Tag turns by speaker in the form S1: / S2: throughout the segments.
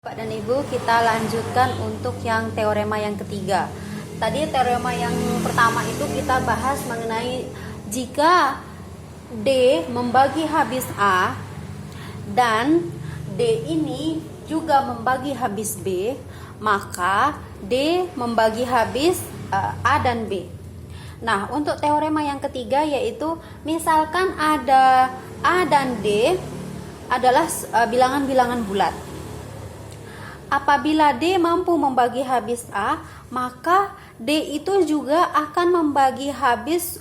S1: Bapak dan Ibu, kita lanjutkan untuk yang teorema yang ketiga. Tadi teorema yang pertama itu kita bahas mengenai jika D membagi habis A dan D ini juga membagi habis B, maka D membagi habis A dan B. Nah, untuk teorema yang ketiga yaitu misalkan ada A dan D adalah bilangan-bilangan bulat. Apabila D mampu membagi habis A, maka D itu juga akan membagi habis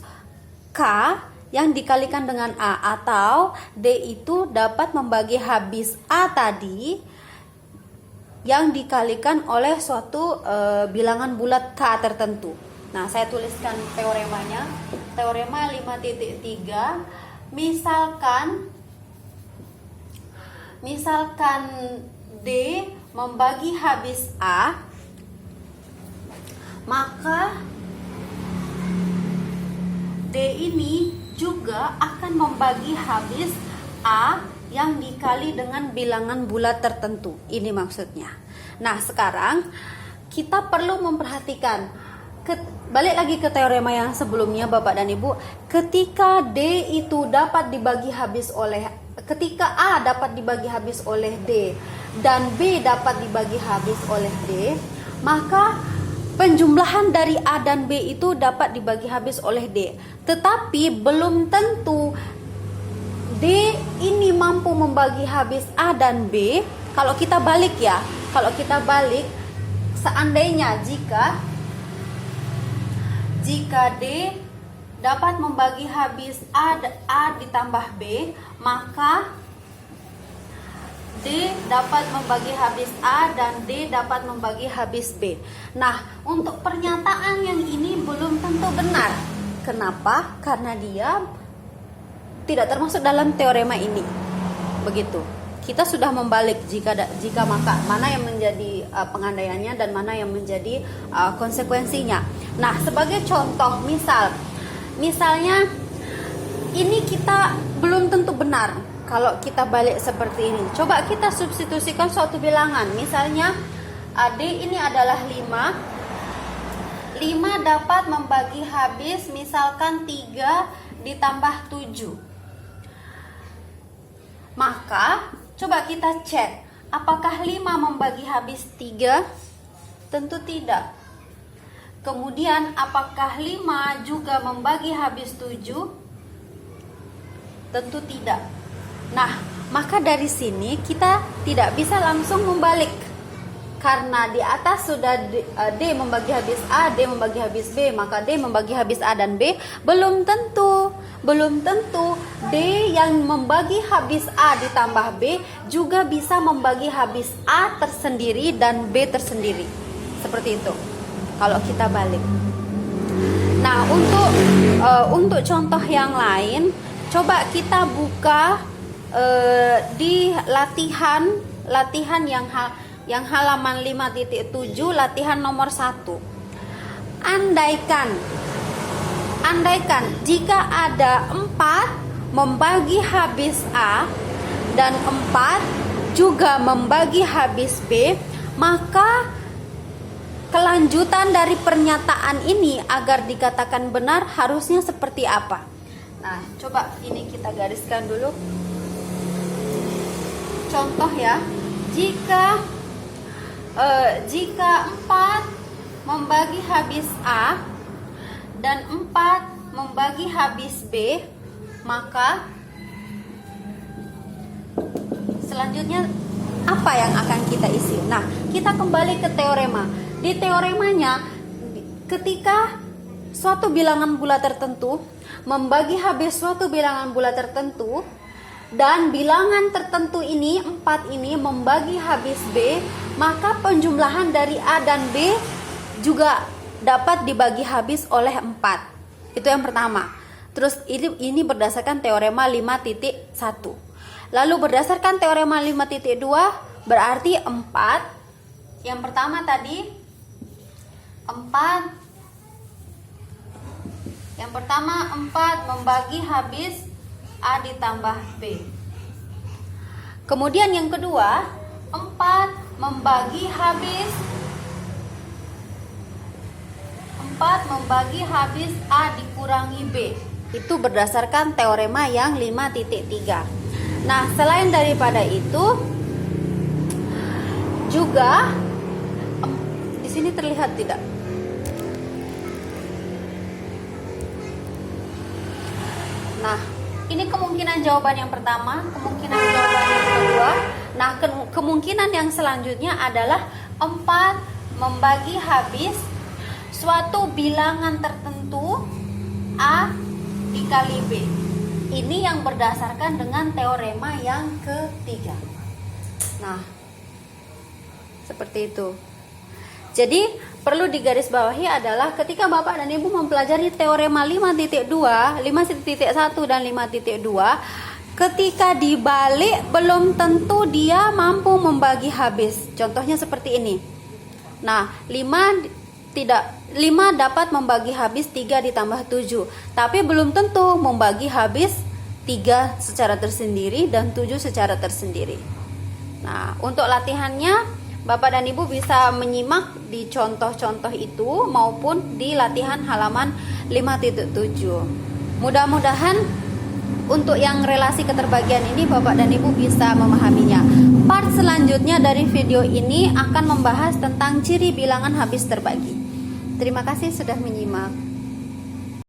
S1: K yang dikalikan dengan A, atau D itu dapat membagi habis A tadi yang dikalikan oleh suatu bilangan bulat K tertentu. Nah, saya tuliskan teoremanya. Teorema 5.3, misalkan D membagi habis A, maka D ini juga akan membagi habis A yang dikali dengan bilangan bulat tertentu. Ini maksudnya. Nah, sekarang kita perlu memperhatikan, balik lagi ke teorema yang sebelumnya Bapak dan Ibu, ketika D itu dapat dibagi habis oleh, ketika A dapat dibagi habis oleh D dan B dapat dibagi habis oleh D, maka penjumlahan dari A dan B itu dapat dibagi habis oleh D. Tetapi belum tentu D ini mampu membagi habis A dan B. Kalau kita balik ya, seandainya jika D dapat membagi habis A ditambah B, maka D dapat membagi habis A dan D dapat membagi habis B. Nah, untuk pernyataan yang ini belum tentu benar. Kenapa? Karena dia tidak termasuk dalam teorema ini. Begitu. Kita sudah membalik jika maka mana yang menjadi pengandaiannya dan mana yang menjadi konsekuensinya. Nah, sebagai contoh, misalnya ini kita belum tentu benar. Kalau kita balik seperti ini, coba kita substitusikan suatu bilangan. Misalnya D ini adalah 5 dapat membagi habis misalkan 3 ditambah 7. Maka coba kita cek, apakah 5 membagi habis 3? Tentu tidak. Kemudian apakah 5 juga membagi habis 7? Tentu tidak. Nah, maka dari sini kita tidak bisa langsung membalik. Karena di atas sudah D membagi habis A, D membagi habis B, maka D membagi habis A dan B. Belum tentu D yang membagi habis A ditambah B juga bisa membagi habis A tersendiri dan B tersendiri. Seperti itu kalau kita balik. Nah, untuk contoh yang lain, coba kita buka di latihan yang halaman 5.7, latihan nomor 1. Andaikan jika ada 4 membagi habis A dan 4 juga membagi habis B, maka kelanjutan dari pernyataan ini agar dikatakan benar harusnya seperti apa? Nah, coba ini kita gariskan dulu. Contoh ya, jika 4 membagi habis A dan 4 membagi habis B, maka selanjutnya apa yang akan kita isi? Nah, kita kembali ke teorema. Di teoremanya, ketika suatu bilangan bulat tertentu membagi habis suatu bilangan bulat tertentu, dan bilangan tertentu ini 4 ini membagi habis B, maka penjumlahan dari A dan B juga dapat dibagi habis oleh 4. Itu yang pertama. Terus ini berdasarkan teorema 5.1. Lalu berdasarkan teorema 5.2 berarti 4. Yang pertama tadi 4. Yang pertama 4 membagi habis A ditambah B. Kemudian yang kedua, 4 membagi habis 4 membagi habis A dikurangi B. Itu berdasarkan teorema yang 5.3. Nah, selain daripada itu juga di sini terlihat tidak? Nah, ini kemungkinan jawaban yang pertama, kemungkinan jawaban yang kedua. Nah, kemungkinan yang selanjutnya adalah 4 membagi habis suatu bilangan tertentu A dikali B. Ini yang berdasarkan dengan teorema yang ketiga. Nah, seperti itu. Jadi perlu digarisbawahi adalah ketika Bapak dan Ibu mempelajari teorema 5.2, 5.1 dan 5.2, ketika dibalik belum tentu dia mampu membagi habis. Contohnya seperti ini. Nah, 5 dapat membagi habis 3 ditambah 7, tapi belum tentu membagi habis 3 secara tersendiri dan 7 secara tersendiri. Nah, untuk latihannya Bapak dan Ibu bisa menyimak di contoh-contoh itu maupun di latihan halaman 5.7. Mudah-mudahan untuk yang relasi keterbagian ini Bapak dan Ibu bisa memahaminya. Part selanjutnya dari video ini akan membahas tentang ciri bilangan habis terbagi. Terima kasih sudah menyimak.